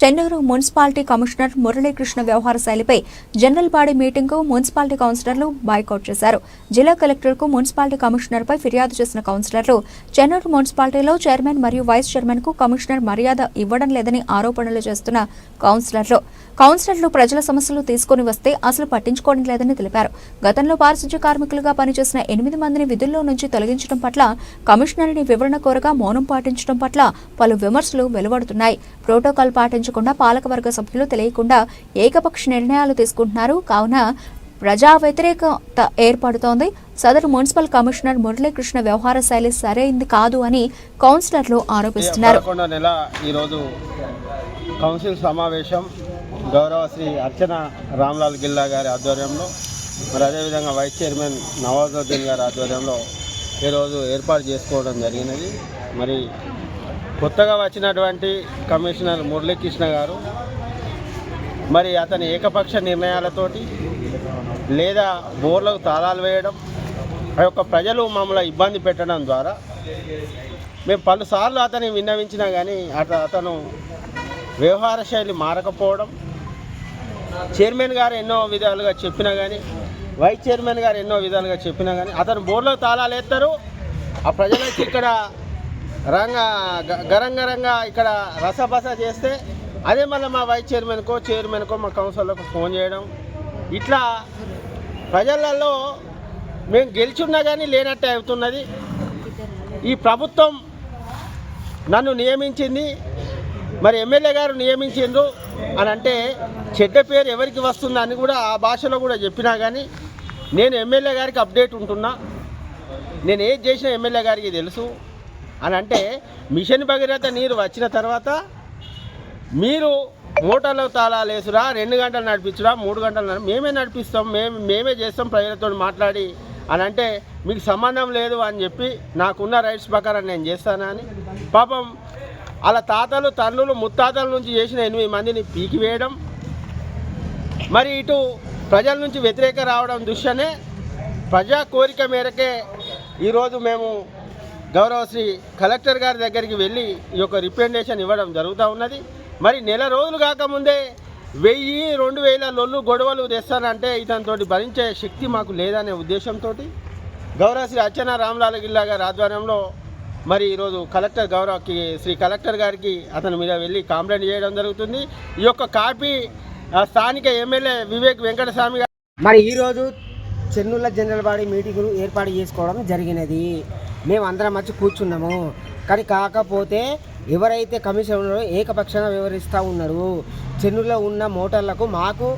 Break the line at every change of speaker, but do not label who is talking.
Chennur municipality commissioner Muralikrishna వ్యవహార శైలిపై general body మీటింగ్కు municipality కౌన్సిలర్లు boycott చేశారు. జిల్లా కలెక్టర్కు మున్సిపాలిటీ కమిషనర్పై ఫిర్యాదు చేసిన కౌన్సిలర్లు చెన్నూరు మున్సిపాలిటీలో చైర్మన్ మరియు వైస్ చైర్మన్కు కమిషనర్ మర్యాద ఇవ్వడం లేదని ఆరోపణలు చేస్తున్న కౌన్సిలర్లు ప్రజల సమస్యలు తీసుకుని వస్తే అసలు పట్టించుకోవడం లేదని తెలిపారు. గతంలో పారిశుధ్య కార్మికులుగా పనిచేసిన 8 మందిని విధుల్లో నుంచి తొలగించడం పట్ల కమిషనర్ని వివరణ కోరగా మౌనం పాటించడం పట్ల పలు విమర్శలు వెలువడుతున్నాయి. ప్రోటోకాల్ పాటించకుండా పాలకవర్గ సభ్యులు తెలియకుండా ఏకపక్ష నిర్ణయాలు తీసుకుంటున్నారు. కావున ప్రజా వ్యతిరేకత ఏర్పడుతోంది. సదరు మున్సిపల్ కమిషనర్ మురళీకృష్ణ వ్యవహార శైలి సరైంది కాదు అని కౌన్సిలర్లు ఆరోపిస్తున్నారు.
కౌన్సిల్ సమావేశం గౌరవ శ్రీ అర్చన రామ్లాల్ గిల్లా గారి ఆధ్వర్యంలో, మరి అదేవిధంగా వైస్ చైర్మన్ నవాజుద్దీన్ గారి ఆధ్వర్యంలో ఈరోజు ఏర్పాటు చేసుకోవడం జరిగినది. మరి కొత్తగా వచ్చినటువంటి కమిషనర్ మురళీకృష్ణ గారు మరి అతని ఏకపక్ష నిర్ణయాలతోటి లేదా బోర్లకు తాళాలు వేయడం, ఆ యొక్క ప్రజలు మమ్మల్ని ఇబ్బంది పెట్టడం ద్వారా మేము పలుసార్లు అతన్ని విన్నవించినా కానీ అతను వ్యవహార శైలి మారకపోవడం, చైర్మన్ గారు ఎన్నో విధాలుగా చెప్పినా కానీ, వైస్ చైర్మన్ గారు ఎన్నో విధాలుగా చెప్పినా కానీ అతను బోర్డులకు తాళాలు వేస్తారు. ఆ ప్రజలకి ఇక్కడ గరంగరంగా ఇక్కడ రసబస చేస్తే అదే మళ్ళీ మా వైస్ చైర్మన్కో మా కౌన్సిలర్లకు ఫోన్ చేయడం, ఇట్లా ప్రజలలో మేము గెలిచున్నా కానీ లేనట్టే అవుతున్నది. ఈ ప్రభుత్వం నన్ను నియమించింది, మరి ఎమ్మెల్యే గారు నియమించిండ్రు అని అంటే చెడ్డ పేరు ఎవరికి వస్తుందని కూడా ఆ భాషలో కూడా చెప్పినా కానీ నేను ఎమ్మెల్యే గారికి అప్డేట్ ఉంటున్నా, నేను ఏది చేసినా ఎమ్మెల్యే గారికి తెలుసు అని అంటే, మిషన్ భగీరథ నీరు వచ్చిన తర్వాత మీరు మోటార్లో తాళాలు వేసురా, 2 గంటలు నడిపించురా, 3 గంటలు మేమే నడిపిస్తాం, మేమే చేస్తాం ప్రజలతో మాట్లాడి అని అంటే మీకు సంబంధం లేదు అని చెప్పి నాకున్న రైట్స్ ప్రకారం నేను చేస్తానని పాపం అలా తాతలు తండ్రులు ముత్తాతల నుంచి చేసిన 8 మందిని పీకివేయడం, మరి ఇటు ప్రజల నుంచి వ్యతిరేక రావడం దృశ్యనే ప్రజా కోరిక మేరకే ఈరోజు మేము గౌరవ శ్రీ కలెక్టర్ గారి దగ్గరికి వెళ్ళి ఈ యొక్క రిప్రజెంటేషన్ ఇవ్వడం జరుగుతూ ఉన్నది. మరి నెల రోజులు కాకముందే 1000-2000 లొల్లు గొడవలు తెస్తానంటే ఇతనితో భరించే శక్తి మాకు లేదనే ఉద్దేశంతో గౌరవ శ్రీ అర్చన రామ్లాల్ గిల్లా గారి ఆధ్వర్యంలో మరి ఈరోజు శ్రీ కలెక్టర్ గారికి అతని మీద వెళ్ళి కంప్లైంట్ చేయడం జరుగుతుంది. ఈ యొక్క కాపీ స్థానిక ఎమ్మెల్యే వివేక్ వెంకటస్వామి గారు
మరి ఈరోజు చెన్నూళ్ళ జనరల్ బాడీ మీటింగులు ఏర్పాటు చేసుకోవడం జరిగినది. మేము అందరం వచ్చి కూర్చున్నాము. కానీ కాకపోతే ఎవరైతే కమిషనర్ ఏకపక్షంగా వివరిస్తూ ఉన్నారు, చెన్నూరులో ఉన్న మోటార్లకు మాకు